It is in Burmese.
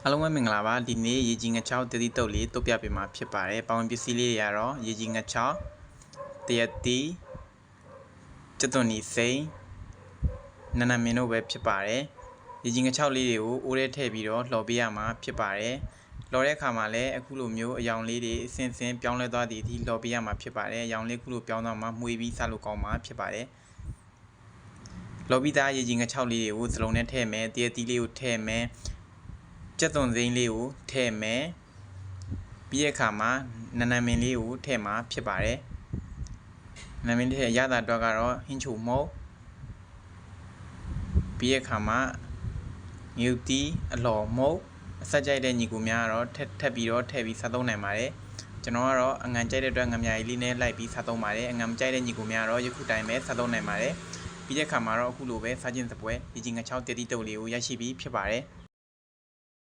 အားလုံးပဲမင်္ဂလာပါဒီနေ့ရေကြီးငချောက်တတိတုပ်လေးတုတ်ပြပေးမှာဖြစ်ပါတယ်ပေါင်းပစ္စည်းလေးတွေကတော့ရေကြီးငချောက်တရက်တီကျက်သွန်နီစိမ့်နနမင်းတို့ပဲဖြစ်ပါတယ်ရေကြီးငချောက်လေးတွေကိုအိုးထဲထည့်ပြီးတော့လှော်ပေးရမှာဖြစ်ပါတယ်လှော်တဲ့အခါမှာလည်းအခုလိုမျိုးအယောင်လေးတွေအစင်စင်ပြောင်းလဲသွားတဲ့အထိလှော်ပေးရမှာဖြစ်ပါတယ်အယောင်လေးခုလိုပြောင်းသွားမှမှွေပြီးစားလို့ကောင်းမှာဖြစ်ပါတယ်လော်ပြီးသားရေကြီးငချောက်လေးတွေကိုစလုံးနဲ့ထည့်မယ်တရက်တီလေးကိုထည့်မယ်ကျက်သွန်စိမ့်လေးကိုထည့်မယ်ပြီးတဲ့အခါမှာနနမင်းလေးကိုထည့်မှာဖြစ်ပါတယ်နနမင်းထည့်ရတာတော့ကတော့ဟင်းချိုမုတ်ပြီးတဲ့အခါမှာမြူတီအလော်မုတ်အဆက်ကြိုက်တဲ့ညီကူများကတော့ထပ်ပြီးတော့ထည့်ပြီးစားသုံးနိုင်ပါတယ်ကျွန်တော်ကတော့အငံကြိုက်တဲ့အတွက်ငမြာကြီးလေးနဲ့လိုက်ပြီးစားသုံးပါတယ်အငံမကြိုက်တဲ့ညီကူများကတော့ယခုတိုင်းပဲစားသုံးနိုင်ပါတယ်ပြီးတဲ့အခါမှာတော့အခုလိုပဲစားခြင်းစပွဲရေကြီးငချောက်တတိတုပ်လေးကိုရရှိပြီးဖြစ်ပါတယ်